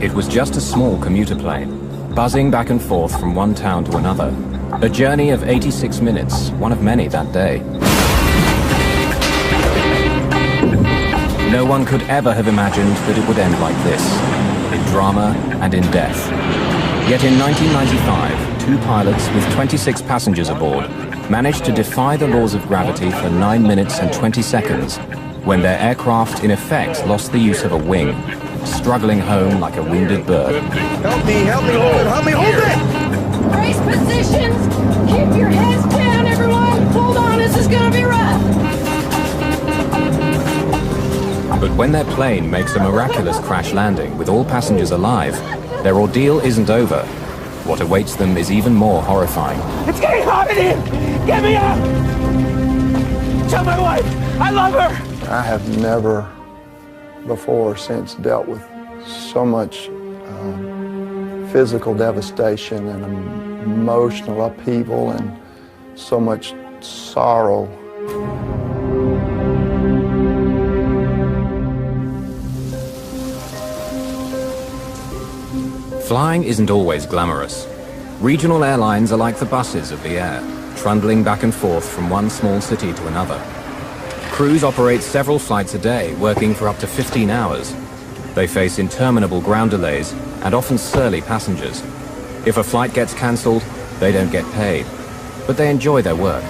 It was just a small commuter plane, buzzing back and forth from one town to another. A journey of 86 minutes, one of many that day. No one could ever have imagined that it would end like this, in drama and in death. Yet in 1995, two pilots with 26 passengers aboard managed to defy the laws of gravity for 9 minutes and 20 seconds, when their aircraft in effect lost the use of a wing, struggling home like a wounded bird. Help me hold it! Brace positions! Keep your heads down, everyone! Hold on, this is gonna be rough! But when their plane makes a miraculous crash landing with all passengers alive, their ordeal isn't over. What awaits them is even more horrifying. It's getting hot in here! Get me up! Tell my wife I love her! I have never before or since dealt with so much physical devastation and emotional upheaval and so much sorrow. Flying isn't always glamorous. Regional airlines are like the buses of the air, trundling back and forth from one small city to another. Crews operate several flights a day, working for up to 15 hours. They face interminable ground delays and often surly passengers. If a flight gets cancelled, they don't get paid, but they enjoy their work.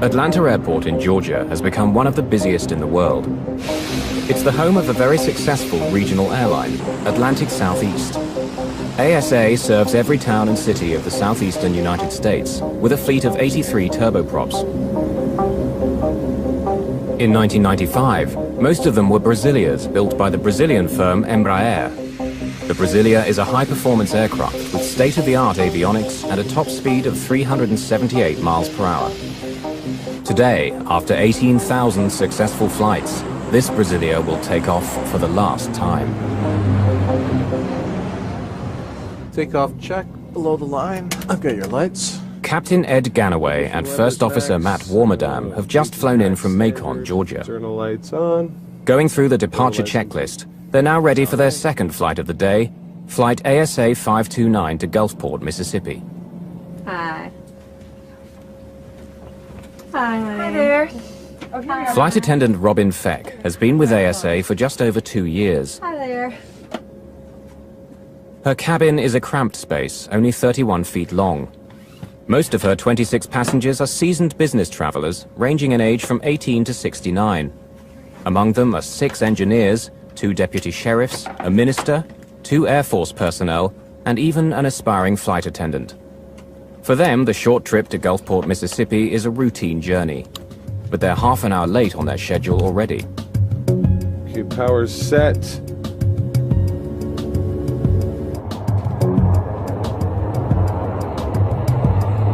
Atlanta Airport in Georgia has become one of the busiest in the world. It's the home of a very successful regional airline, Atlantic Southeast. ASA serves every town and city of the southeastern United States with a fleet of 83 turboprops. In 1995, most of them were Brasilias built by the Brazilian firm Embraer. The Brasilia is a high-performance aircraft with state-of-the-art avionics and a top speed of 378 miles per hour. Today, after 18,000 successful flights, this Brasilia will take off for the last time. Takeoff check, below the line. I've got your lights. Captain Ed Ganaway and First Officer Matt Warmerdam have just flown in from Macon, Georgia. Turn the lights on. Going through the departure checklist, they're now ready for their second flight of the day, Flight ASA 529 to Gulfport, Mississippi. Hi. Hi there. Flight attendant Robin Feck has been with ASA for just over 2 years. Hi there. Her cabin is a cramped space, only 31 feet long. Most of her 26 passengers are seasoned business travelers, ranging in age from 18 to 69. Among them are 6 engineers, 2 deputy sheriffs, a minister, 2 Air Force personnel, and even an aspiring flight attendant. For them, the short trip to Gulfport, Mississippi is a routine journey. But they're half an hour late on their schedule already. Okay, power's set.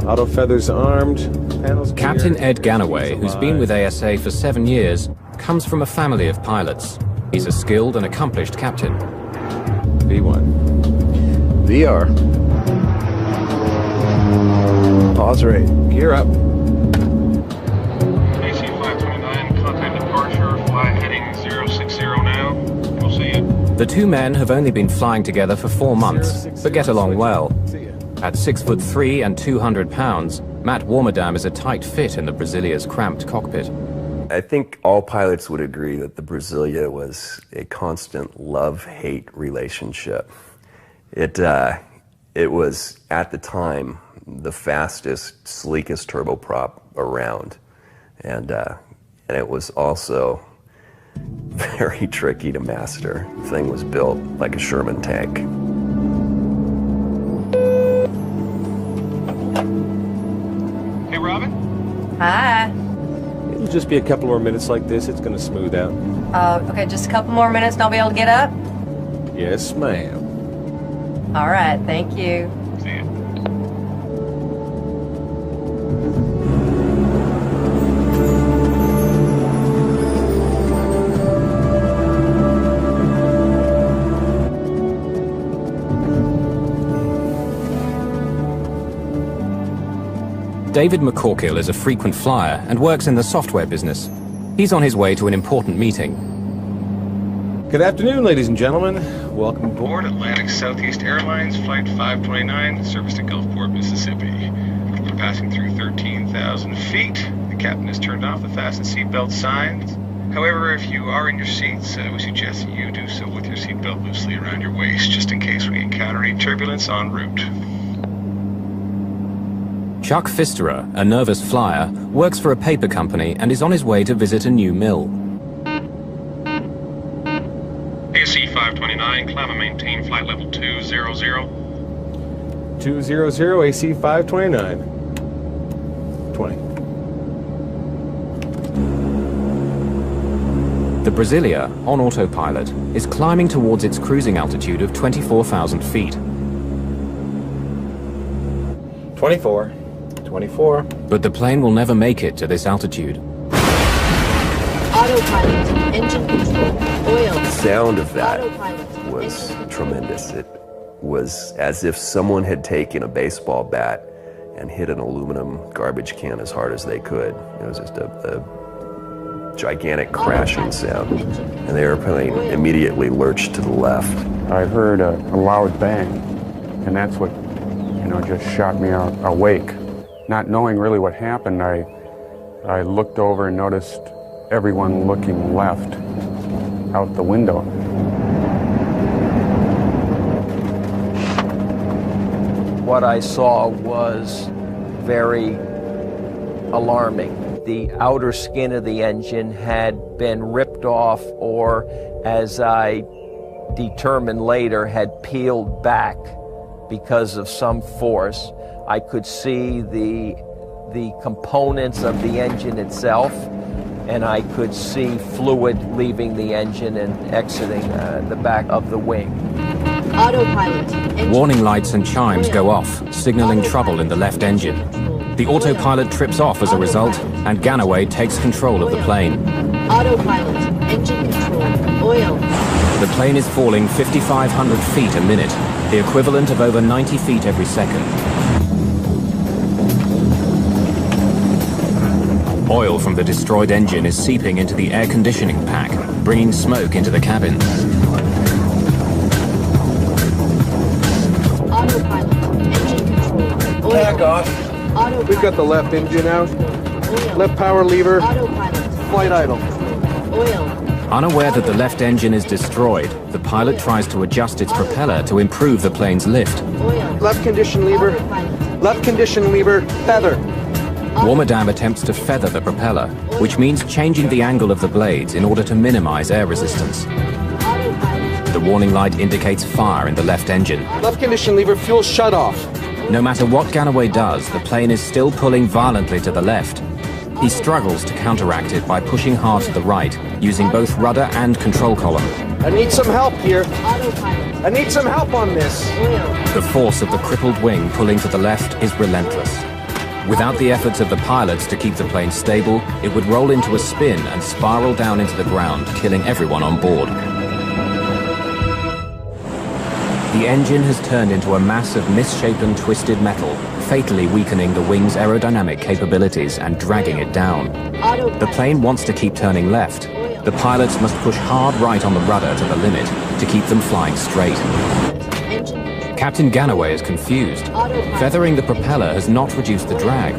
Auto feathers armed. Panels Captain clear. Ed Ganaway, who's been with ASA for 7 years, comes from a family of pilots. He's a skilled and accomplished captain. V1. VR. Pause rate. Gear up. AC 529, contact departure, fly heading 060 now. We'll see you. The two men have only been flying together for 4 months, but get along well. At 6'3" and 200 pounds, Matt Warmerdam is a tight fit in the Brasilia's cramped cockpit. I think all pilots would agree that the Brasilia was a constant love-hate relationship. It was, at the time, the fastest, sleekest turboprop around. And it was also very tricky to master. The thing was built like a Sherman tank. Hey, Robin? Hi. It'll just be a couple more minutes like this. It's going to smooth out. Okay, just a couple more minutes and I'll be able to get up? Yes, ma'am. All right, thank you. See ya. David McCorkill is a frequent flyer and works in the software business. He's on his way to an important meeting. Good afternoon, ladies and gentlemen. Welcome aboard. Board Atlantic Southeast Airlines, Flight 529, service to Gulfport, Mississippi. We're passing through 13,000 feet. The captain has turned off the fasten seatbelt signs. However, if you are in your seats, we suggest that you do so with your seatbelt loosely around your waist, just in case we encounter any turbulence en route. Chuck Pfisterer, a nervous flyer, works for a paper company and is on his way to visit a new mill. AC 529, climb and maintain flight level 200. 200 AC 529. 20. The Brasilia, on autopilot, is climbing towards its cruising altitude of 24,000 feet. 24. 24. But the plane will never make it to this altitude. Autopilot, engine control, oil. The sound of that Autopilot, was engine tremendous. It was as if someone had taken a baseball bat and hit an aluminum garbage can as hard as they could. It was just a gigantic crashing sound, and the airplane immediately lurched to the left. I heard a loud bang, and that's what, just shot me awake. Not knowing really what happened, I looked over and noticed everyone looking left out the window. What I saw was very alarming. The outer skin of the engine had been ripped off, or as I determined later, had peeled back because of some force. I could see the components of the engine itself, and I could see fluid leaving the engine and exiting the back of the wing. Autopilot, engine Warning lights and chimes go off, signaling trouble in the left engine. The autopilot trips off as a result, and Ganaway takes control of the plane. Autopilot, engine control, oil. The plane is falling 5,500 feet a minute, the equivalent of over 90 feet every second. Oil from the destroyed engine is seeping into the air conditioning pack, bringing smoke into the cabin. Autopilot, engine control, oil. Back off. Autopilot, We've got the left engine out. oil. Left power lever. Autopilot, Flight idle. oil. Unaware that the left engine is destroyed, the pilot tries to adjust its propeller to improve the plane's lift. Oil. Left condition lever. Autopilot. Left condition lever. Feather. Warmadam attempts to feather the propeller, which means changing the angle of the blades in order to minimize air resistance. Autopilot. The warning light indicates fire in the left engine. Left condition lever. Fuel shut off. No matter what Ganaway does, the plane is still pulling violently to the left. He struggles to counteract it by pushing hard to the right, using both rudder and control column. I need some help here. Autopilot, I need some help on this. oil. The force of the crippled wing pulling to the left is relentless. Without the efforts of the pilots to keep the plane stable, it would roll into a spin and spiral down into the ground, killing everyone on board. The engine has turned into a mass of misshapen, twisted metal, fatally weakening the wing's aerodynamic capabilities and dragging it down. The plane wants to keep turning left. The pilots must push hard right on the rudder to the limit to keep them flying straight. Engine. Captain Ganaway is confused. Feathering the propeller has not reduced the drag.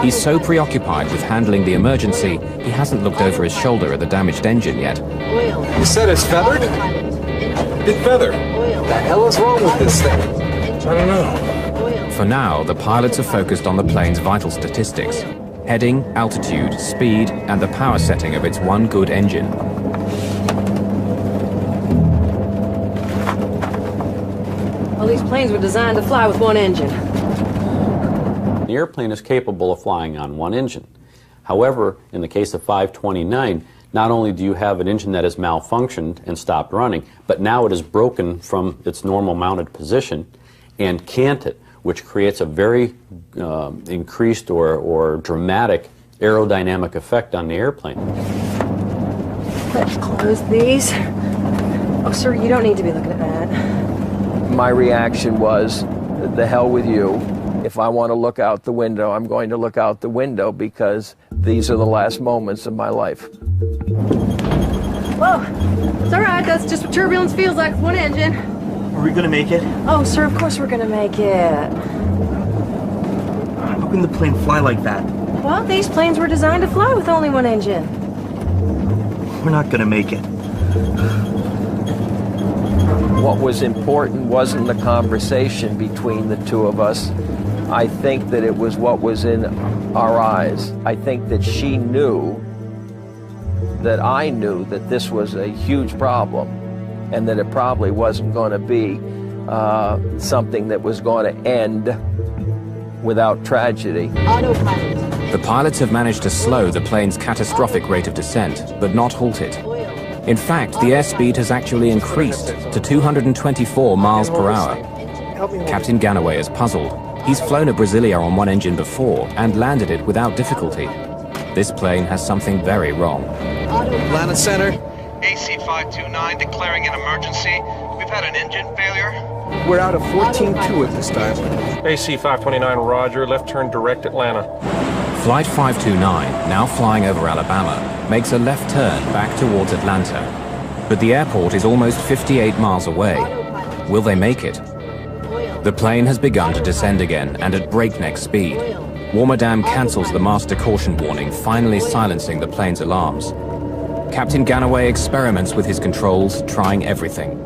He's so preoccupied with handling the emergency, he hasn't looked over his shoulder at the damaged engine yet. Oil. You said it's feathered? Autopilot, engine. It's feathered. Oil. The hell is wrong with this thing? Engine. I don't know. Oil. For now, the pilots are focused on the plane's vital statistics: heading, altitude, speed, and the power setting of its one good engine. Well, these planes were designed to fly with one engine. The airplane is capable of flying on one engine. However, in the case of 529, not only do you have an engine that has malfunctioned and stopped running, but now it is broken from its normal mounted position and canted, which creates a very increased or dramatic aerodynamic effect on the airplane. Let's close these. Oh, sir, you don't need to be looking at that. My reaction was, the hell with you. If I want to look out the window, I'm going to look out the window because these are the last moments of my life. Whoa! It's all right. That's just what turbulence feels like with one engine. Are we gonna make it? Oh, sir, of course we're gonna make it. How can the plane fly like that? Well, these planes were designed to fly with only one engine. We're not gonna make it. What was important wasn't the conversation between the two of us. I think that it was what was in our eyes. I think that she knew that I knew that this was a huge problem and that it probably wasn't going to be something that was going to end without tragedy. Autopilot. The pilots have managed to slow the plane's catastrophic rate of descent, but not halt it. In fact, the airspeed has actually increased to 224 miles per hour. Captain Ganaway is puzzled. He's flown a Brasilia on one engine before and landed it without difficulty. This plane has something very wrong. Atlanta Center. AC-529 declaring an emergency. We've had an engine failure. We're out of 14-2 at this time. AC-529, roger. Left turn direct Atlanta. Flight 529, now flying over Alabama, makes a left turn back towards Atlanta. But the airport is almost 58 miles away. Will they make it? The plane has begun to descend again and at breakneck speed. Warmerdam cancels the master caution warning, finally silencing the plane's alarms. Captain Ganaway experiments with his controls, trying everything.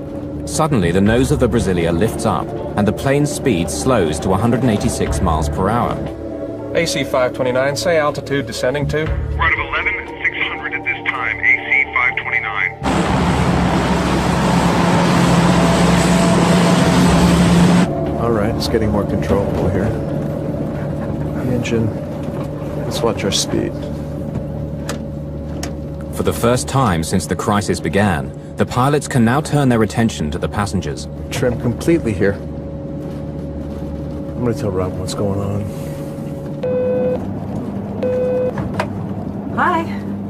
Suddenly, the nose of the Brasilia lifts up, and the plane's speed slows to 186 miles per hour. AC-529, say altitude descending to? Right of 11,600 at this time. AC-529. All right, it's getting more controllable here. The engine. Let's watch our speed. For the first time since the crisis began, the pilots can now turn their attention to the passengers. Trim completely here. I'm gonna tell Rob what's going on. Hi.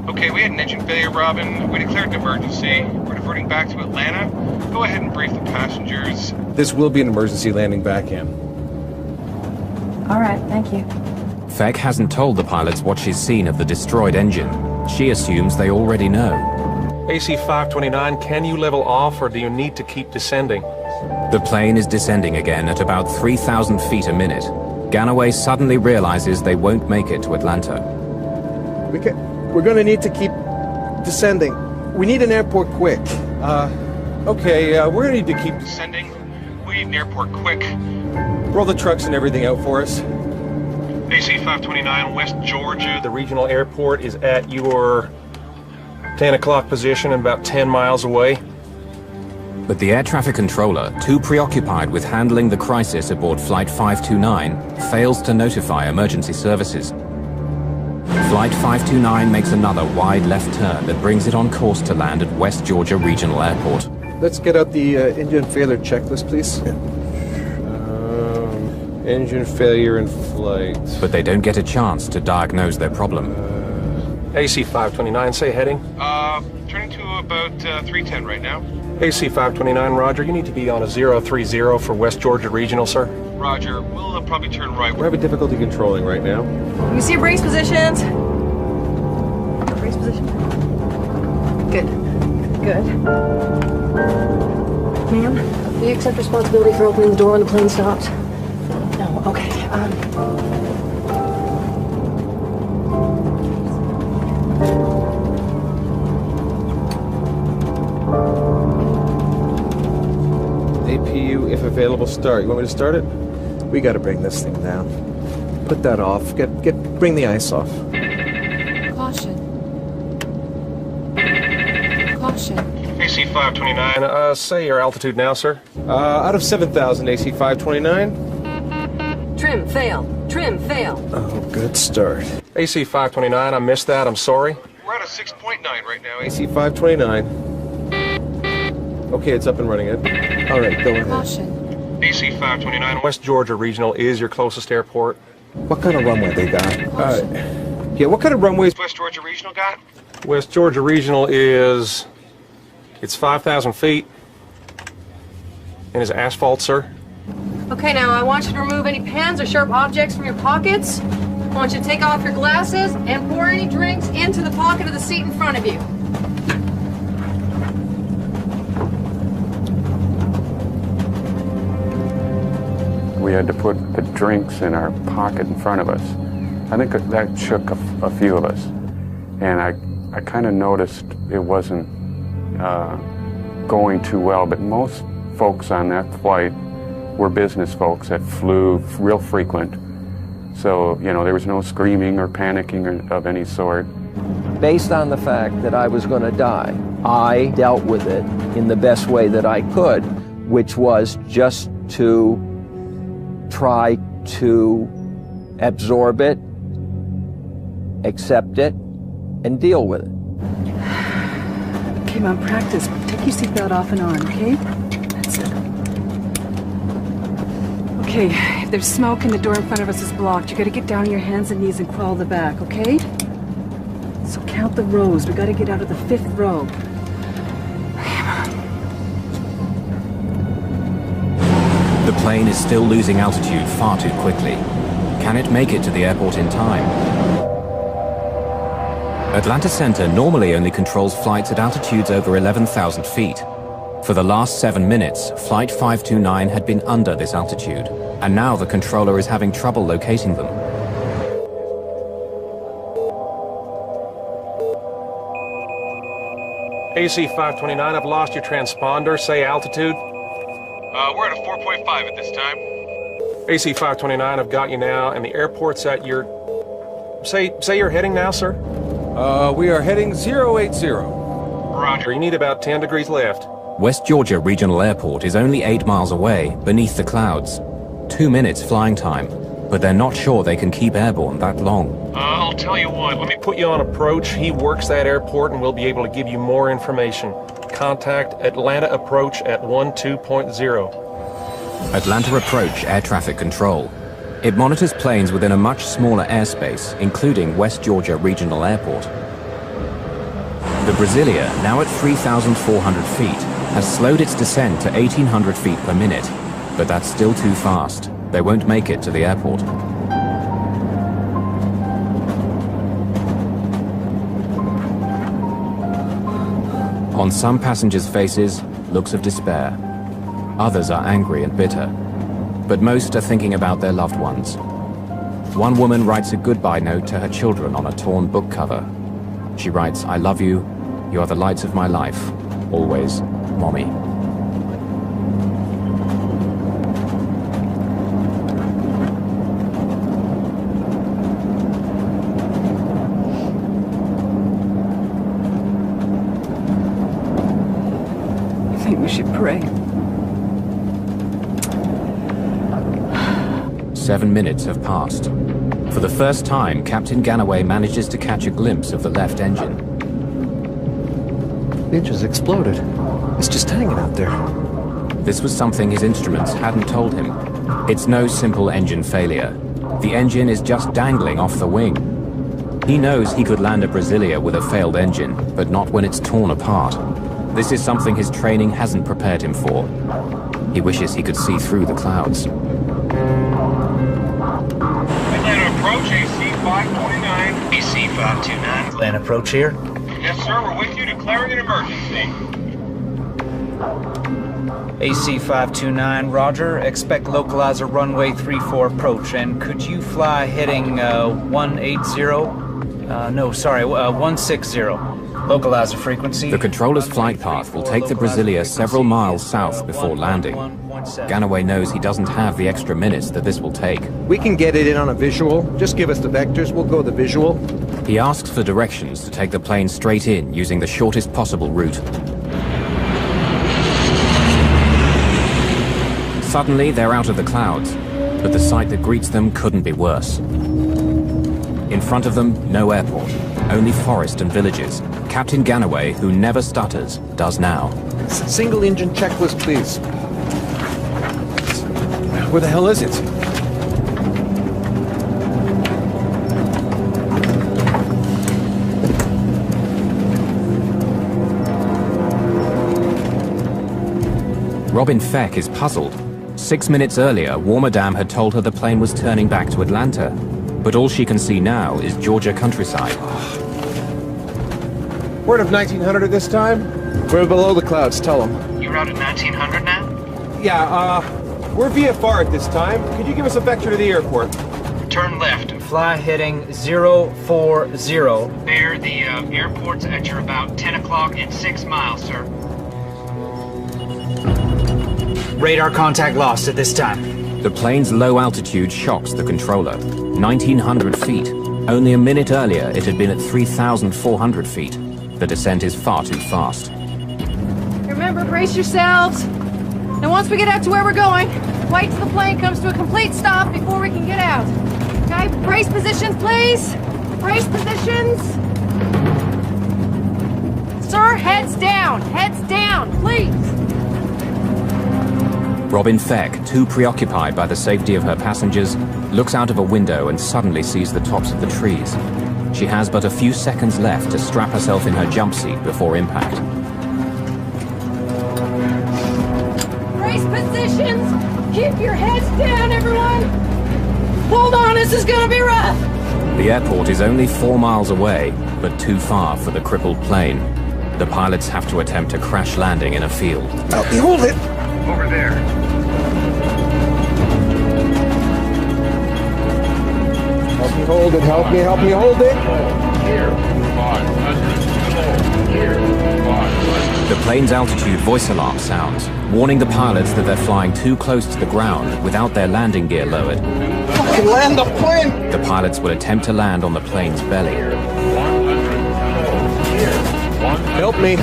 Okay, we had an engine failure, Robin. We declared an emergency. We're diverting back to Atlanta. Go ahead and brief the passengers. This will be an emergency landing back in. All right, thank you. Feck hasn't told the pilots what she's seen of the destroyed engine. She assumes they already know. AC-529, can you level off or do you need to keep descending? The plane is descending again at about 3,000 feet a minute. Ganaway suddenly realizes they won't make it to Atlanta. We're gonna need to keep descending. We need an airport quick. Okay, we're gonna need to keep Descending. We need an airport quick. roll the trucks and everything out for us. AC-529, West Georgia. The regional airport is at your 10 o'clock position and about 10 miles away. But the air traffic controller, too preoccupied with handling the crisis aboard Flight 529, fails to notify emergency services. Flight 529 makes another wide left turn that brings it on course to land at West Georgia Regional Airport. Let's get out the engine failure checklist, please. Engine failure in flight. But they don't get a chance to diagnose their problem. AC-529, say heading. Turning to about 310 right now. AC-529, roger. You need to be on a 030 for West Georgia Regional, sir. Roger. We'll probably turn right. We're having difficulty controlling right now. You see brace positions? Brace position. Good. Good. Ma'am, do you accept responsibility for opening the door when the plane stopped? No, okay. APU, if available, start. You want me to start it? We got to bring this thing down. Put that off. Bring the ice off. Caution. Caution. AC-529, say your altitude now, sir. Out of 7,000, AC-529. Trim, fail. Trim, fail. Oh, good start. AC-529, I missed that. I'm sorry. We're at a 6.9 right now. AC-529. Okay, it's up and running it. All right, go ahead. Caution. AC-529, West Georgia Regional is your closest airport. What kind of runway they got? Yeah, what kind of runways? West Georgia Regional got? West Georgia Regional is... It's 5,000 feet. And is asphalt, sir. Okay, now I want you to remove any pens or sharp objects from your pockets. I want you to take off your glasses and pour any drinks into the pocket of the seat in front of you. we had to put the drinks in our pocket in front of us. I think that shook a few of us. And I kind of noticed it wasn't going too well, but most folks on that flight were business folks that flew real frequent. So, you know, there was no screaming or panicking of any sort. Based on the fact that I was going to die, I dealt with it in the best way that I could, which was just to try to absorb it, accept it, and deal with it. Okay, Mom, practice. Take your seatbelt off and on, okay? That's it. Okay, if there's smoke and the door in front of us is blocked, you gotta get down on your hands and knees and crawl the back, okay? So count the rows. We gotta get out of the 5th row. The plane is still losing altitude far too quickly. Can it make it to the airport in time? Atlanta Center normally only controls flights at altitudes over 11,000 feet. For the last 7 minutes, Flight 529 had been under this altitude, and now the controller is having trouble locating them. AC 529, I've lost your transponder. Say altitude. We're at a 4.5 at this time. AC 529, I've got you now, and the airport's at your... Say you're heading now, sir? We are heading 080. Roger. You need about 10 degrees left. West Georgia Regional Airport is only 8 miles away, beneath the clouds. 2 minutes flying time, but they're not sure they can keep airborne that long. I'll tell you what, let me put you on approach. He works that airport, and we'll be able to give you more information. Contact Atlanta Approach at 12.0. Atlanta Approach Air Traffic Control. It monitors planes within a much smaller airspace, including West Georgia Regional Airport. The Brasilia, now at 3,400 feet, has slowed its descent to 1,800 feet per minute, but that's still too fast. They won't make it to the airport. On some passengers' faces, looks of despair. Others are angry and bitter, but most are thinking about their loved ones. One woman writes a goodbye note to her children on a torn book cover. She writes, "I love you. You are the lights of my life. Always, Mommy." I think we should pray. 7 minutes have passed. For the first time, Captain Ganaway manages to catch a glimpse of the left engine. The engine's exploded. It's just hanging out there. This was something his instruments hadn't told him. It's no simple engine failure. The engine is just dangling off the wing. He knows he could land a Brasilia with a failed engine, but not when it's torn apart. This is something his training hasn't prepared him for. He wishes he could see through the clouds. Atlanta Approach, AC 529. AC 529, Atlanta Approach here. Yes, sir, we're with you, declaring an emergency. AC 529, roger. Expect localizer runway 34 approach. And could you fly heading 180? 160. Localizer frequency. The controller's flight path will take the Brasilia several miles south before landing. Ganaway knows he doesn't have the extra minutes that this will take. We can get it in on a visual. Just give us the vectors. We'll go the visual. He asks for directions to take the plane straight in using the shortest possible route. Suddenly, they're out of the clouds, but the sight that greets them couldn't be worse. In front of them, no airport, only forest and villages. Captain Ganaway, who never stutters, does now. Single engine checklist, please. Where the hell is it? Robin Feck is puzzled. 6 minutes earlier, Warmerdam had told her the plane was turning back to Atlanta, but all she can see now is Georgia countryside. Word of 1900 at this time? We're below the clouds, tell them. You're out at 1900 now? Yeah, We're VFR at this time. Could you give us a vector to the airport? Turn left. Fly heading 040. There, the airport's at your about 10 o'clock and 6 miles, sir. Radar contact lost at this time. The plane's low altitude shocks the controller. 1,900 feet. Only a minute earlier, it had been at 3,400 feet. The descent is far too fast. Remember, brace yourselves. Now once we get out to where we're going, wait till the plane comes to a complete stop before we can get out. Okay, brace positions, please. Brace positions. Sir, heads down, please. Robin Feck, too preoccupied by the safety of her passengers, looks out of a window and suddenly sees the tops of the trees. She has but a few seconds left to strap herself in her jump seat before impact. Brace positions. Keep your heads down, everyone. Hold on, this is gonna be rough. The airport is only 4 miles away, but too far for the crippled plane. The pilots have to attempt a crash landing in a field. Help me hold it. Over there. Help me hold it, help me hold it. Here, 500. Here, 500. The plane's altitude voice alarm sounds, warning the pilots that they're flying too close to the ground without their landing gear lowered. Fucking land the plane! The pilots will attempt to land on the plane's belly. 100. Help me.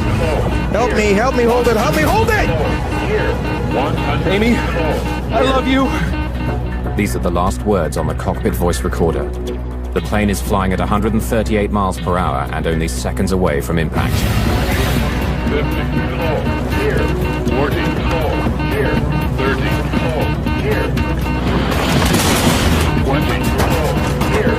Help me hold it. Help me hold it! Here, 100. Amy, I love you. These are the last words on the cockpit voice recorder. The plane is flying at 138 miles per hour and only seconds away from impact. 50. Here, 40. Here, 30. Here, 20. Here.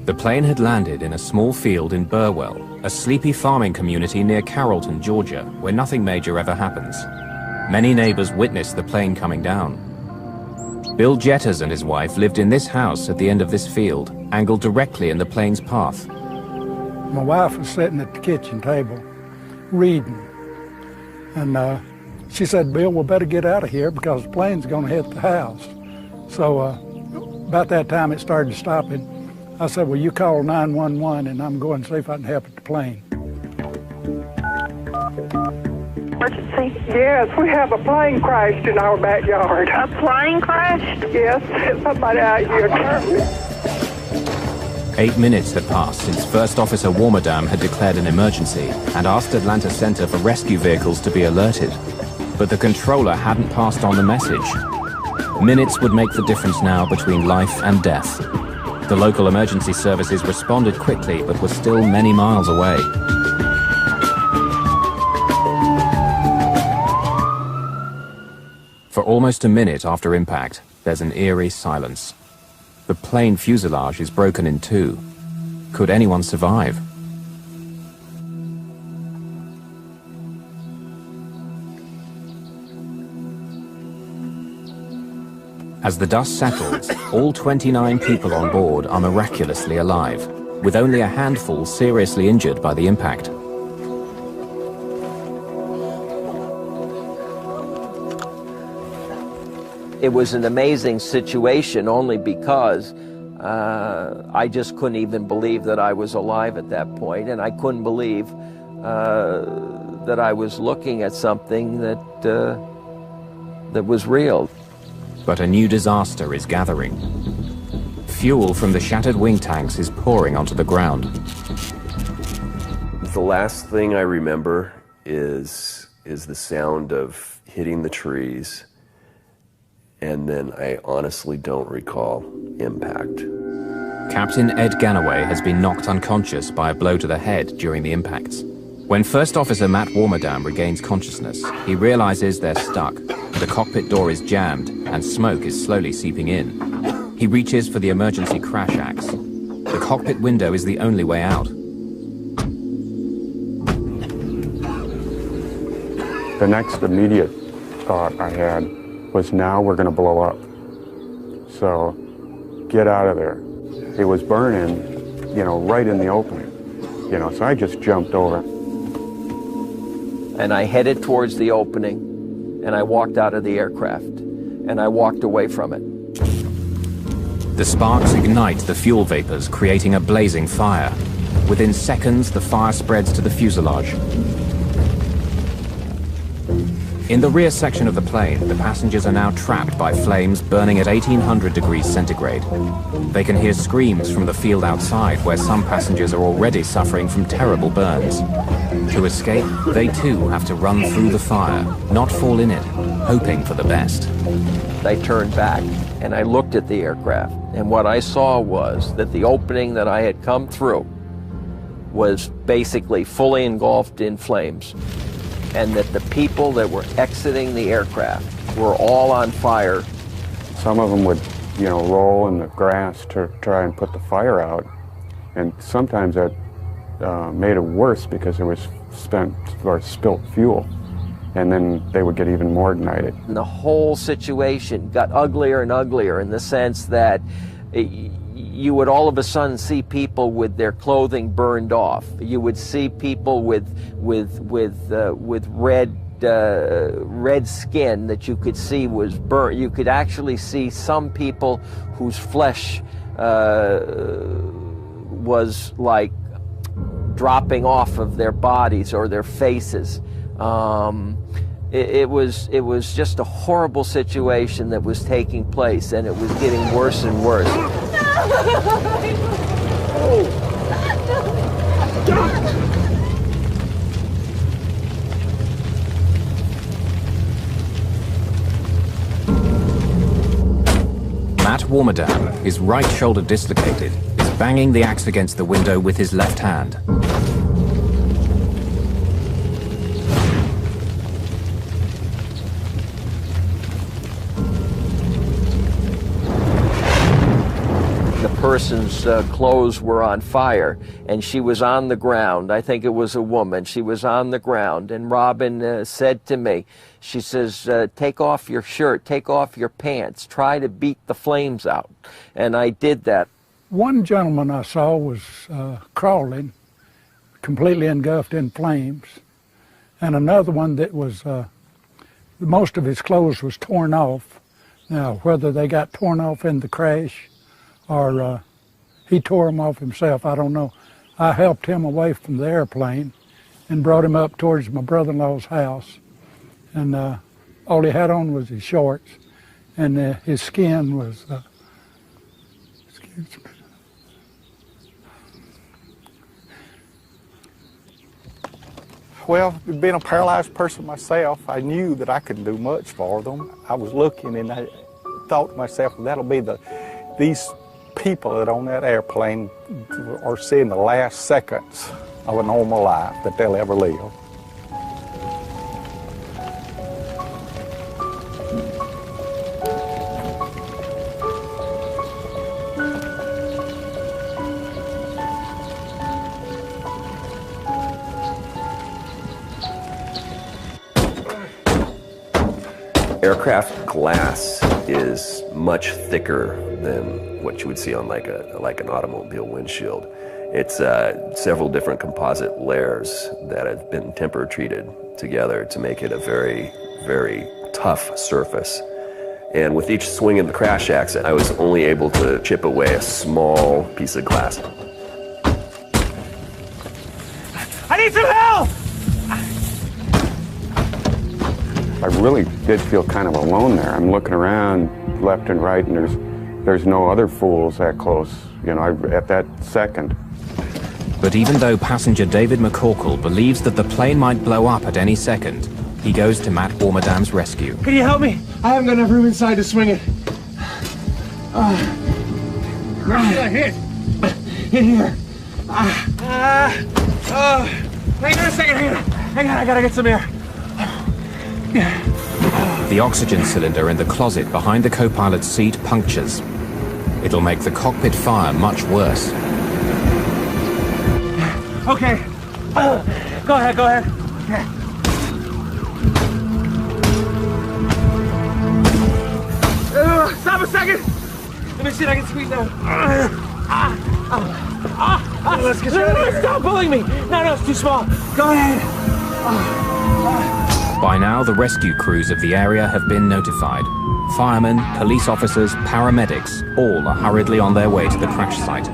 The plane had landed in a small field in Burwell, a sleepy farming community near Carrollton, Georgia, where nothing major ever happens. Many neighbors witnessed the plane coming down. Bill Jetters and his wife lived in this house at the end of this field, angled directly in the plane's path. My wife was sitting at the kitchen table, reading, and she said, "Bill, we better get out of here because the plane's going to hit the house." So about that time it started stopping. I said, "Well, you call 911 and I'm going to see if I can help at the plane." Emergency? Yes, we have a plane crashed in our backyard. A plane crashed? Yes, somebody out here. 8 minutes had passed since First Officer Warmerdam had declared an emergency and asked Atlanta Center for rescue vehicles to be alerted. But the controller hadn't passed on the message. Minutes would make the difference now between life and death. The local emergency services responded quickly, but were still many miles away. For almost a minute after impact, there's an eerie silence. The plane fuselage is broken in two. Could anyone survive? As the dust settles, all 29 people on board are miraculously alive, with only a handful seriously injured by the impact. It was an amazing situation only because I just couldn't even believe that I was alive at that point, and I couldn't believe that I was looking at something that was real. But a new disaster is gathering. Fuel from the shattered wing tanks is pouring onto the ground. The last thing I remember is the sound of hitting the trees, and then I honestly don't recall impact. Captain Ed Ganaway has been knocked unconscious by a blow to the head during the impacts. When First Officer Matt Warmerdam regains consciousness, he realizes they're stuck. The cockpit door is jammed, and smoke is slowly seeping in. He reaches for the emergency crash axe. The cockpit window is the only way out. The next immediate thought I had was, now we're going to blow up. So get out of there. It was burning, you know, right in the opening. You know, so I just jumped over. And I headed towards the opening, and I walked out of the aircraft, and I walked away from it. The sparks ignite the fuel vapors, creating a blazing fire. Within seconds, the fire spreads to the fuselage. In the rear section of the plane, the passengers are now trapped by flames burning at 1800 degrees centigrade. They can hear screams from the field outside, where some passengers are already suffering from terrible burns. To escape, they too have to run through the fire, not fall in it, hoping for the best. I turned back and I looked at the aircraft, and what I saw was that the opening that I had come through was basically fully engulfed in flames, and that the people that were exiting the aircraft were all on fire. Some of them would, you know, roll in the grass to try and put the fire out, and sometimes that made it worse because there was spent or spilt fuel, and then they would get even more ignited. And the whole situation got uglier and uglier in the sense that you would all of a sudden see people with their clothing burned off. You would see people with red skin that you could see was burnt. You could actually see some people whose flesh was like dropping off of their bodies or their faces. It was just a horrible situation that was taking place, and it was getting worse and worse. Matt Warmerdam, his right shoulder dislocated, is banging the axe against the window with his left hand. Person's clothes were on fire, and she was on the ground. I think it was a woman. She was on the ground, and Robin said to me, she says, take off your shirt, take off your pants, try to beat the flames out. And I did that. One gentleman I saw was crawling, completely engulfed in flames, and another one that was, most of his clothes was torn off. Now, whether they got torn off in the crash or he tore them off himself, I don't know. I helped him away from the airplane and brought him up towards my brother-in-law's house. And all he had on was his shorts, and his skin was, excuse me. Well, being a paralyzed person myself, I knew that I couldn't do much for them. I was looking and I thought to myself, that'll be these people that on that airplane are seeing the last seconds of a normal life that they'll ever live. Aircraft glass is much thicker than what you would see on like an automobile windshield. It's several different composite layers that have been temperature treated together to make it a very, very tough surface. And with each swing of the crash axe, I was only able to chip away a small piece of glass. I need some help! I really did feel kind of alone there. I'm looking around left and right, and there's no other fools that close, you know, at that second. But even though passenger David McCorkle believes that the plane might blow up at any second, he goes to Matt Warmerdam's rescue. Can you help me? I haven't got enough room inside to swing it. Where should I hit? In here. Hang on a second, hang on, I gotta get some air. The oxygen cylinder in the closet behind the co-pilot's seat punctures. It'll make the cockpit fire much worse. Okay. Go ahead. Okay. Stop a second. Let me see if I can squeeze out. Let's get you out of here. Stop pulling me. No, it's too small. Go ahead. By now, the rescue crews of the area have been notified. Firemen, police officers, paramedics, all are hurriedly on their way to the crash site.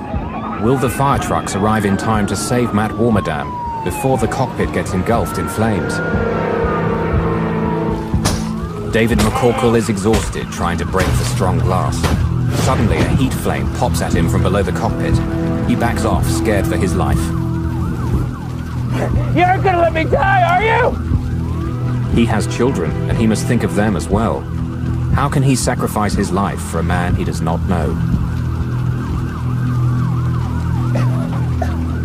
Will the fire trucks arrive in time to save Matt Warmerdam before the cockpit gets engulfed in flames? David McCorkle is exhausted trying to break the strong glass. Suddenly, a heat flame pops at him from below the cockpit. He backs off, scared for his life. You aren't gonna let me die, are you? He has children, and he must think of them as well. How can he sacrifice his life for a man he does not know?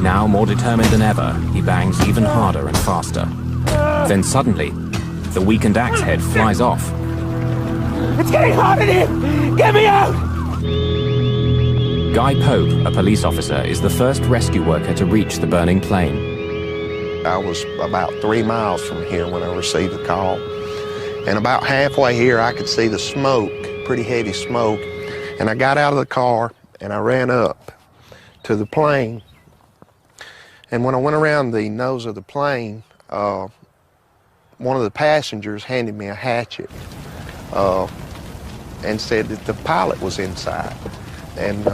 Now more determined than ever, he bangs even harder and faster. Then suddenly, the weakened axe head flies off. It's getting hot in here! Get me out! Guy Pope, a police officer, is the first rescue worker to reach the burning plane. I was about 3 miles from here when I received the call. And about halfway here, I could see the smoke, pretty heavy smoke. And I got out of the car and I ran up to the plane. And when I went around the nose of the plane, one of the passengers handed me a hatchet and said that the pilot was inside. And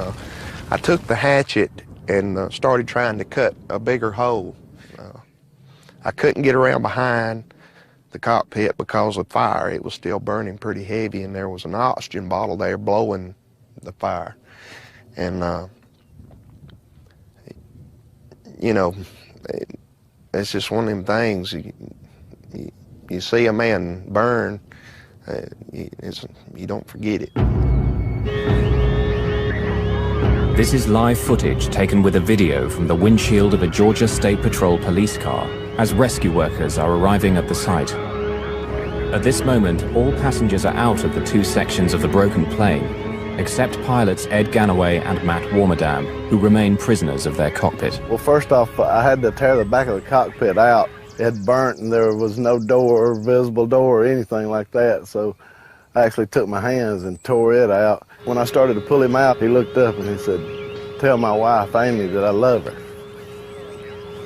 I took the hatchet and started trying to cut a bigger hole. I couldn't get around behind the cockpit because of fire. It was still burning pretty heavy, and there was an oxygen bottle there blowing the fire. And, you know, it's just one of them things. You see a man burn, you don't forget it. This is live footage taken with a video from the windshield of a Georgia State Patrol police car as rescue workers are arriving at the site. At this moment, all passengers are out of the two sections of the broken plane, except pilots Ed Ganaway and Matt Warmerdam, who remain prisoners of their cockpit. Well, first off, I had to tear the back of the cockpit out. It had burnt and there was no door, visible door or anything like that, so I actually took my hands and tore it out. When I started to pull him out, he looked up and he said, "Tell my wife, Amy, that I love her."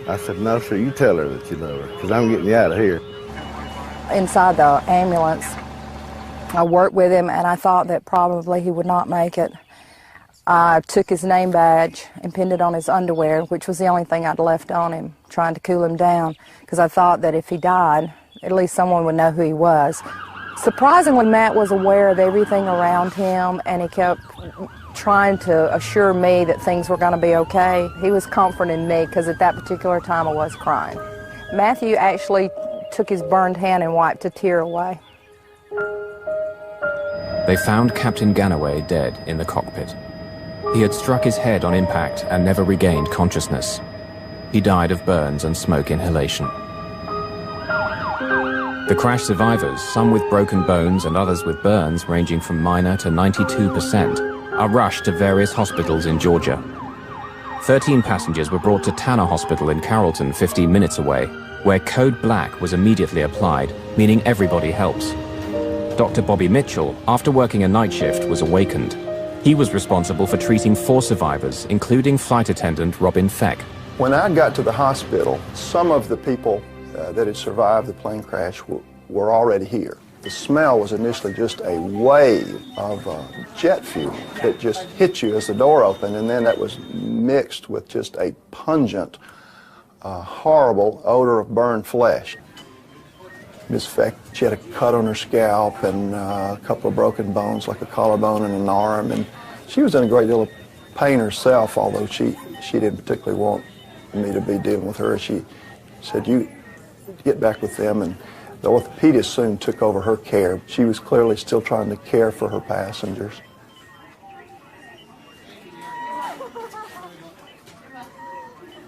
I said, "No, sir, you tell her that you love her, because I'm getting you out of here." Inside the ambulance, I worked with him, and I thought that probably he would not make it. I took his name badge and pinned it on his underwear, which was the only thing I'd left on him, trying to cool him down, because I thought that if he died, at least someone would know who he was. Surprisingly, Matt was aware of everything around him, and he kept trying to assure me that things were going to be okay. He was comforting me, because at that particular time I was crying. Matthew actually took his burned hand and wiped a tear away. They found Captain Ganaway dead in the cockpit. He had struck his head on impact and never regained consciousness. He died of burns and smoke inhalation. The crash survivors, some with broken bones and others with burns ranging from minor to 92%, are rushed to various hospitals in Georgia. 13 passengers were brought to Tanner Hospital in Carrollton, 15 minutes away, where Code Black was immediately applied, meaning everybody helps. Dr. Bobby Mitchell, after working a night shift, was awakened. He was responsible for treating 4 survivors, including flight attendant Robin Feck. When I got to the hospital, some of the people that had survived the plane crash were already here. The smell was initially just a wave of jet fuel that just hit you as the door opened, and then that was mixed with just a pungent, horrible odor of burned flesh. Miss Feck, she had a cut on her scalp and a couple of broken bones, like a collarbone and an arm, and she was in a great deal of pain herself, although she didn't particularly want me to be dealing with her. She said, "You get back with them," and the orthopedist soon took over her care. She was clearly still trying to care for her passengers.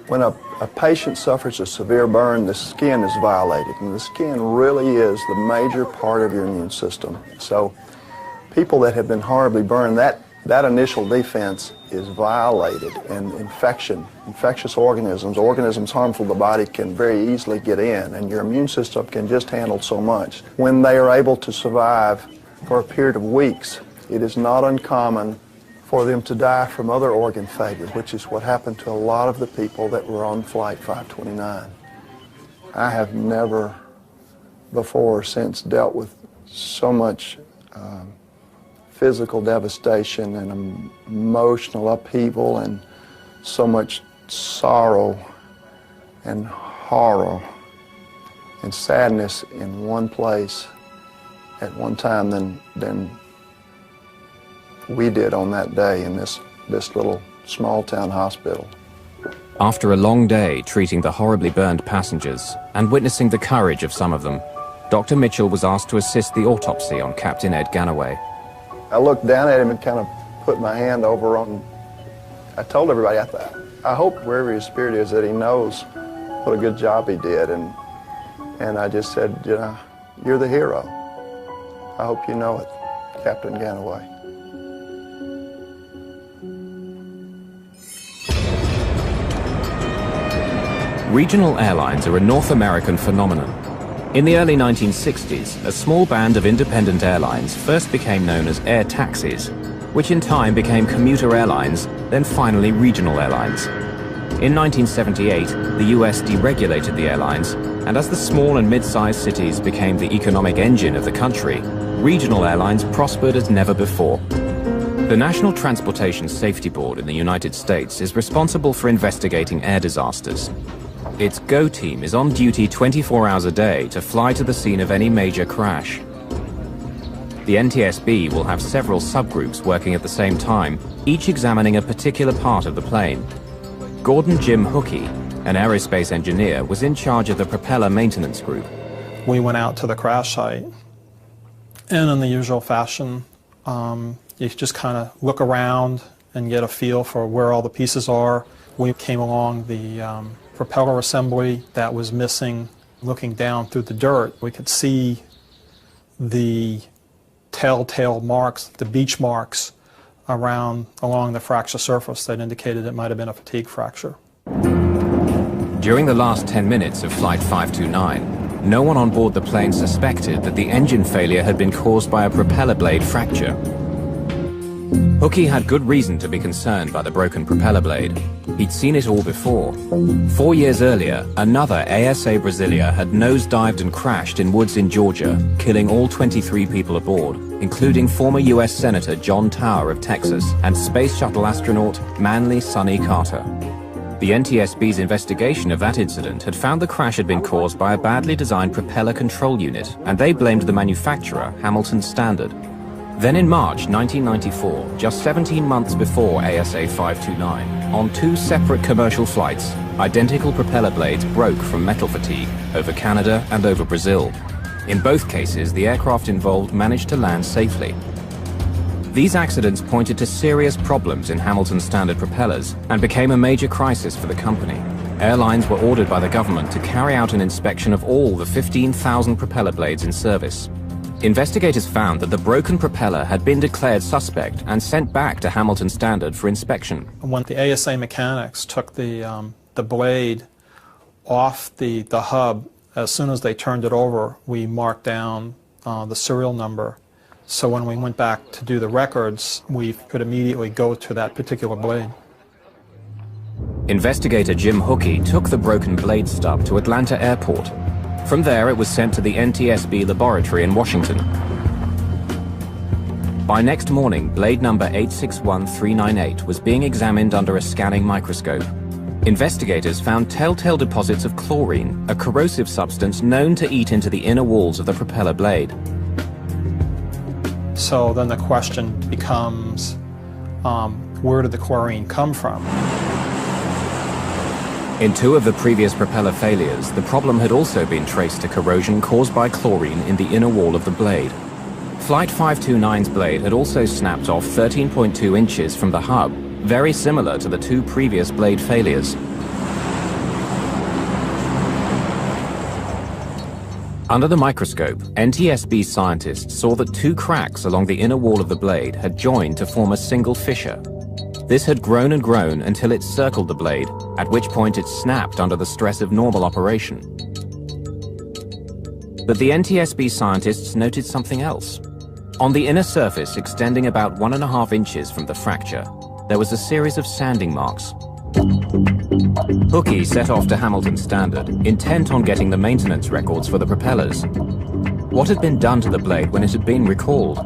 When a patient suffers a severe burn, the skin is violated, and the skin really is the major part of your immune system. So people that have been horribly burned, that initial defense is violated, and infectious organisms harmful to the body can very easily get in, and your immune system can just handle so much. When they are able to survive for a period of weeks, it is not uncommon for them to die from other organ failure, which is what happened to a lot of the people that were on Flight 529. I have never before or since dealt with so much physical devastation and emotional upheaval and so much sorrow and horror and sadness in one place at one time than we did on that day in this little small town hospital. After a long day treating the horribly burned passengers and witnessing the courage of some of them, Dr. Mitchell was asked to assist the autopsy on Captain Ed Ganaway. I looked down at him and kind of put my hand over on, I told everybody, I hope wherever his spirit is that he knows what a good job he did, and I just said, you know, you're the hero. I hope you know it, Captain Ganaway. Regional airlines are a North American phenomenon. In the early 1960s, a small band of independent airlines first became known as air taxis, which in time became commuter airlines, then finally regional airlines. In 1978, the US deregulated the airlines, and as the small and mid-sized cities became the economic engine of the country, regional airlines prospered as never before. The National Transportation Safety Board in the United States is responsible for investigating air disasters. Its GO team is on duty 24 hours a day to fly to the scene of any major crash. The NTSB will have several subgroups working at the same time, each examining a particular part of the plane. Gordon Jim Hookey, an aerospace engineer, was in charge of the propeller maintenance group. We went out to the crash site, and in the usual fashion, you just kind of look around and get a feel for where all the pieces are. We came along the propeller assembly that was missing. Looking down through the dirt, we could see the telltale marks, the beach marks along the fracture surface that indicated it might have been a fatigue fracture. During the last 10 minutes of Flight 529, no one on board the plane suspected that the engine failure had been caused by a propeller blade fracture. Hookey had good reason to be concerned by the broken propeller blade. He'd seen it all before. 4 years earlier, another ASA Brasilia had nosedived and crashed in woods in Georgia, killing all 23 people aboard, including former US Senator John Tower of Texas and Space Shuttle astronaut Manly Sonny Carter. The NTSB's investigation of that incident had found the crash had been caused by a badly designed propeller control unit, and they blamed the manufacturer, Hamilton Standard. Then in March 1994, just 17 months before ASA 529, on 2 separate commercial flights, identical propeller blades broke from metal fatigue over Canada and over Brazil. In both cases, the aircraft involved managed to land safely. These accidents pointed to serious problems in Hamilton Standard propellers and became a major crisis for the company. Airlines were ordered by the government to carry out an inspection of all the 15,000 propeller blades in service. Investigators found that the broken propeller had been declared suspect and sent back to Hamilton Standard for inspection. When the ASA mechanics took the blade off the hub, as soon as they turned it over, we marked down the serial number. So when we went back to do the records, we could immediately go to that particular blade. Investigator Jim Hookey took the broken blade stub to Atlanta Airport. From there, it was sent to the NTSB laboratory in Washington. By next morning, blade number 861398 was being examined under a scanning microscope. Investigators found telltale deposits of chlorine, a corrosive substance known to eat into the inner walls of the propeller blade. So then the question becomes, where did the chlorine come from? In 2 of the previous propeller failures, the problem had also been traced to corrosion caused by chlorine in the inner wall of the blade. Flight 529's blade had also snapped off 13.2 inches from the hub, very similar to the 2 previous blade failures. Under the microscope, NTSB scientists saw that 2 cracks along the inner wall of the blade had joined to form a single fissure. This had grown and grown until it circled the blade, at which point it snapped under the stress of normal operation. But the NTSB scientists noted something else. On the inner surface, extending about 1.5 inches from the fracture, there was a series of sanding marks. Hookey set off to Hamilton Standard, intent on getting the maintenance records for the propellers. What had been done to the blade when it had been recalled?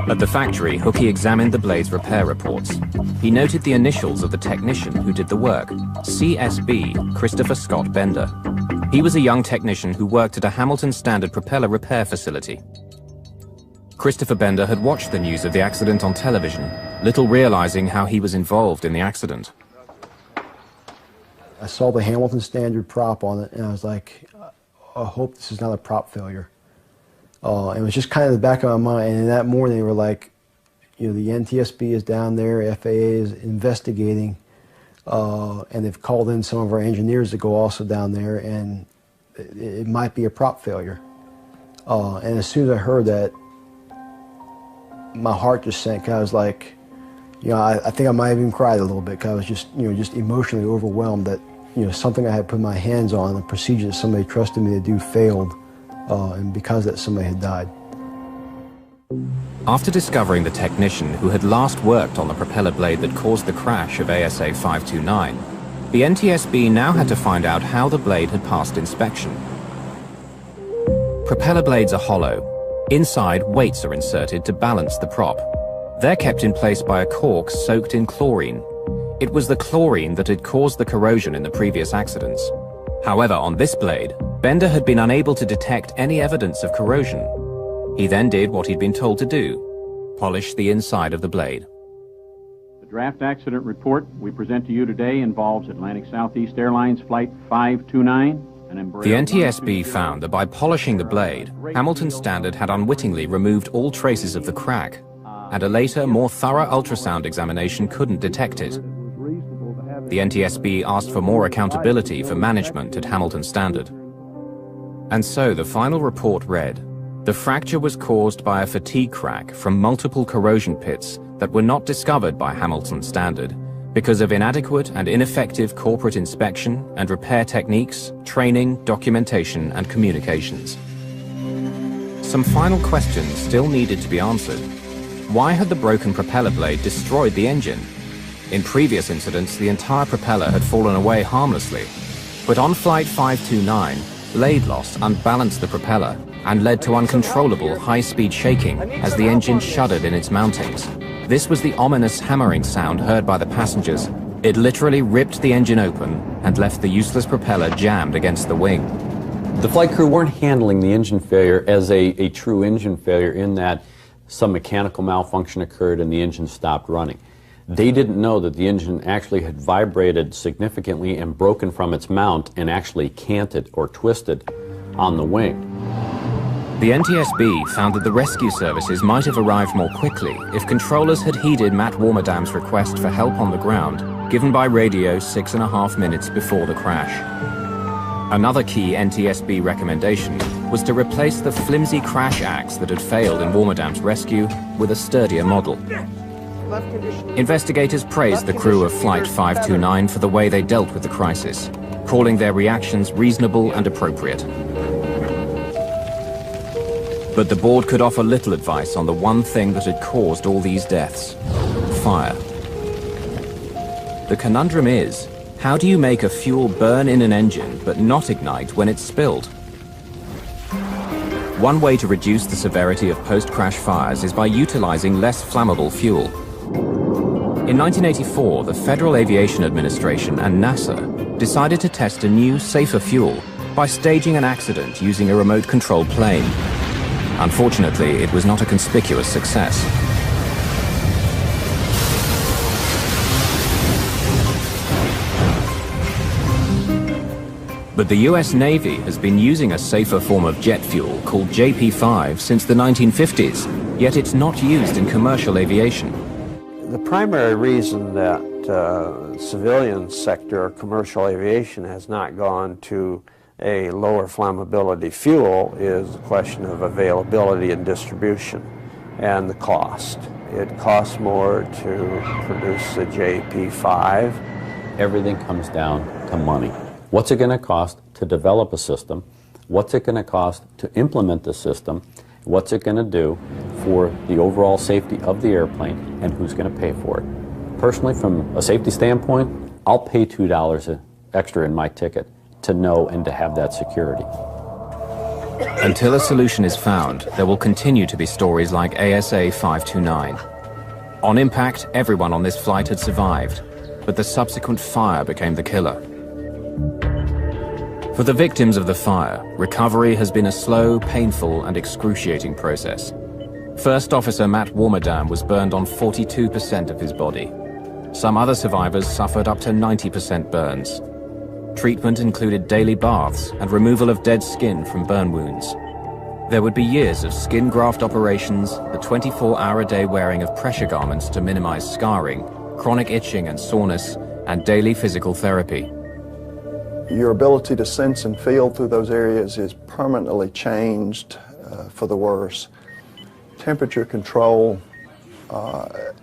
At the factory, Hookey examined the blade's repair reports. He noted the initials of the technician who did the work, CSB, Christopher Scott Bender. He was a young technician who worked at a Hamilton Standard propeller repair facility. Christopher Bender had watched the news of the accident on television, little realizing how he was involved in the accident. I saw the Hamilton Standard prop on it, and I was like, I hope this is not a prop failure. It was just kind of the back of my mind, and in that morning they were like, you know, the NTSB is down there, FAA is investigating, and they've called in some of our engineers to go also down there, and it might be a prop failure. And as soon as I heard that, my heart just sank. I was like, you know, I think I might have even cried a little bit because I was just, you know, just emotionally overwhelmed that, you know, something I had put my hands on, a procedure that somebody trusted me to do failed, and because of that somebody had died. After discovering the technician who had last worked on the propeller blade that caused the crash of ASA 529, the NTSB now had to find out how the blade had passed inspection. Propeller blades are hollow. Inside, weights are inserted to balance the prop. They're kept in place by a cork soaked in chlorine. It was the chlorine that had caused the corrosion in the previous accidents. However, on this blade, Bender had been unable to detect any evidence of corrosion. He then did what he'd been told to do: polish the inside of the blade. The draft accident report we present to you today involves Atlantic Southeast Airlines Flight 529. The NTSB found that by polishing the blade, Hamilton Standard had unwittingly removed all traces of the crack, and a later, more thorough ultrasound examination couldn't detect it. The NTSB asked for more accountability for management at Hamilton Standard. And so the final report read, the fracture was caused by a fatigue crack from multiple corrosion pits that were not discovered by Hamilton Standard because of inadequate and ineffective corporate inspection and repair techniques, training, documentation, and communications. Some final questions still needed to be answered. Why had the broken propeller blade destroyed the engine? In previous incidents, the entire propeller had fallen away harmlessly. But on Flight 529, blade loss unbalanced the propeller and led to uncontrollable high-speed shaking as the engine shuddered in its mountings. This was the ominous hammering sound heard by the passengers. It literally ripped the engine open and left the useless propeller jammed against the wing. The flight crew weren't handling the engine failure as a true engine failure in that some mechanical malfunction occurred and the engine stopped running. They didn't know that the engine actually had vibrated significantly and broken from its mount and actually canted or twisted on the wing. The NTSB found that the rescue services might have arrived more quickly if controllers had heeded Matt Warmerdam's request for help on the ground, given by radio 6.5 minutes before the crash. Another key NTSB recommendation was to replace the flimsy crash axe that had failed in Warmerdam's rescue with a sturdier model. Investigators praised the crew of Flight 529 for the way they dealt with the crisis, calling their reactions reasonable and appropriate. But the board could offer little advice on the one thing that had caused all these deaths: fire. The conundrum is, how do you make a fuel burn in an engine but not ignite when it's spilled? One way to reduce the severity of post-crash fires is by utilizing less flammable fuel. In 1984, the Federal Aviation Administration and NASA decided to test a new, safer fuel by staging an accident using a remote-controlled plane. Unfortunately, it was not a conspicuous success. But the US Navy has been using a safer form of jet fuel called JP5 since the 1950s, yet it's not used in commercial aviation. The primary reason that civilian sector, commercial aviation, has not gone to a lower flammability fuel is the question of availability and distribution and the cost. It costs more to produce the JP5. Everything comes down to money. What's it going to cost to develop a system? What's it going to cost to implement the system? What's it going to do for the overall safety of the airplane, and who's going to pay for it? Personally, from a safety standpoint, I'll pay $2 extra in my ticket to know and to have that security. Until a solution is found, there will continue to be stories like ASA 529. On impact, everyone on this flight had survived, but the subsequent fire became the killer. For the victims of the fire, recovery has been a slow, painful, and excruciating process. First Officer Matt Warmerdam was burned on 42% of his body. Some other survivors suffered up to 90% burns. Treatment included daily baths and removal of dead skin from burn wounds. There would be years of skin graft operations, the 24-hour-a-day wearing of pressure garments to minimize scarring, chronic itching and soreness, and daily physical therapy. Your ability to sense and feel through those areas is permanently changed for the worse. Temperature control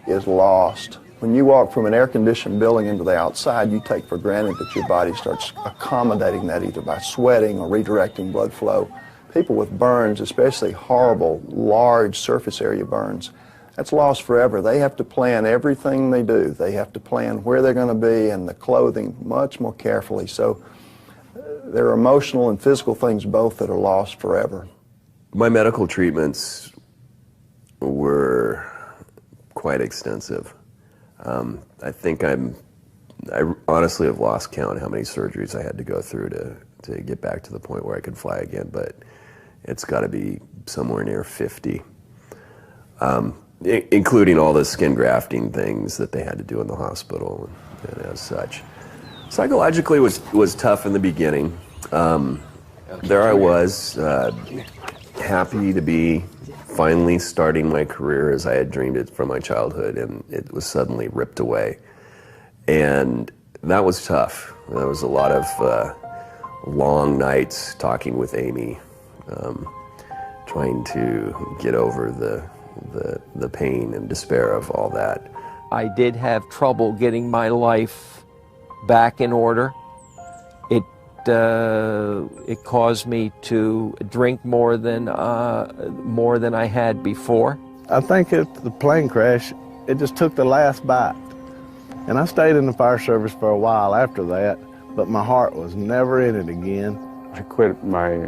is lost. When you walk from an air-conditioned building into the outside, you take for granted that your body starts accommodating that either by sweating or redirecting blood flow. People with burns, especially horrible, large surface area burns, that's lost forever. They have to plan everything they do. They have to plan where they're going to be and the clothing much more carefully. So there are emotional and physical things both that are lost forever. My medical treatments were quite extensive. I think I honestly have lost count how many surgeries I had to go through to get back to the point where I could fly again, but it's got to be somewhere near 50, including all the skin grafting things that they had to do in the hospital and as such. Psychologically was tough in the beginning. There I was, happy to be finally starting my career as I had dreamed it from my childhood, and it was suddenly ripped away. And that was tough. There was a lot of long nights talking with Amy, trying to get over the pain and despair of all that. I did have trouble getting my life back in order. It caused me to drink more than I had before. I think at the plane crash, it just took the last bite. And I stayed in the fire service for a while after that, but my heart was never in it again. I quit my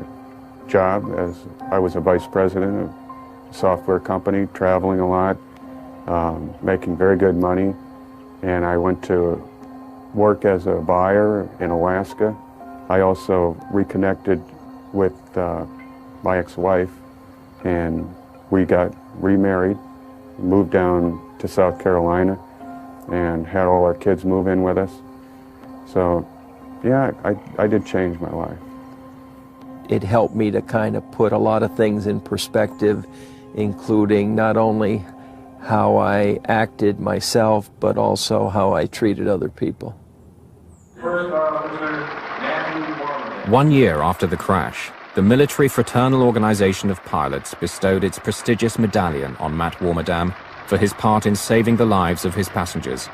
job as I was a vice president of a software company, traveling a lot, making very good money, and I went to work as a buyer in Alaska. I also reconnected with my ex-wife, and we got remarried, moved down to South Carolina, and had all our kids move in with us. So, yeah, I did change my life. It helped me to kind of put a lot of things in perspective, including not only how I acted myself, but also how I treated other people. 1 year after the crash, the military fraternal organization of pilots bestowed its prestigious medallion on Matt Warmerdam for his part in saving the lives of his passengers.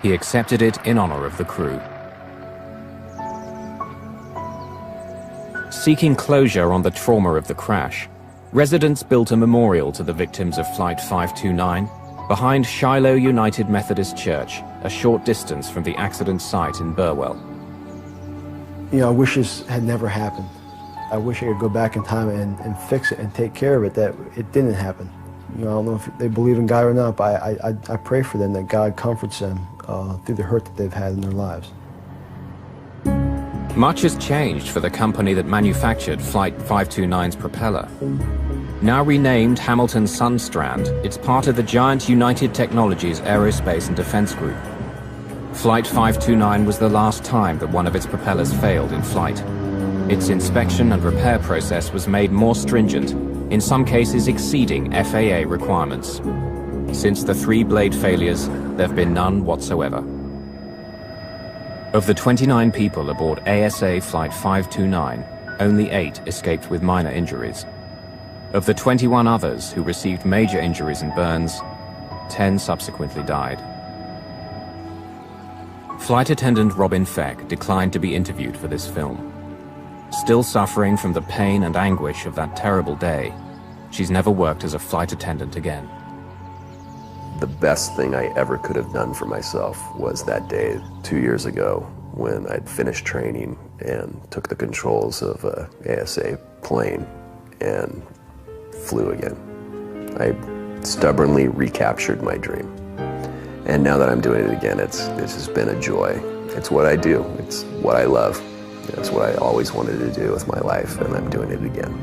He accepted it in honor of the crew. Seeking closure on the trauma of the crash, residents built a memorial to the victims of Flight 529 behind Shiloh United Methodist Church, a short distance from the accident site in Burwell. You know, I wish this had never happened. I wish I could go back in time and fix it and take care of it, that it didn't happen. You know, I don't know if they believe in God or not, but I pray for them that God comforts them through the hurt that they've had in their lives. Much has changed for the company that manufactured Flight 529's propeller. Now renamed Hamilton Sundstrand, it's part of the giant United Technologies Aerospace and Defense Group. Flight 529 was the last time that one of its propellers failed in flight. Its inspection and repair process was made more stringent, in some cases exceeding FAA requirements. Since the 3 blade failures, there have been none whatsoever. Of the 29 people aboard ASA Flight 529, only 8 escaped with minor injuries. Of the 21 others who received major injuries and burns, 10 subsequently died. Flight attendant Robin Feck declined to be interviewed for this film. Still suffering from the pain and anguish of that terrible day, she's never worked as a flight attendant again. The best thing I ever could have done for myself was that day 2 years ago when I'd finished training and took the controls of a ASA plane and flew again. I stubbornly recaptured my dream. And now that I'm doing it again, it's just been a joy. It's what I do. It's what I love. It's what I always wanted to do with my life, and I'm doing it again.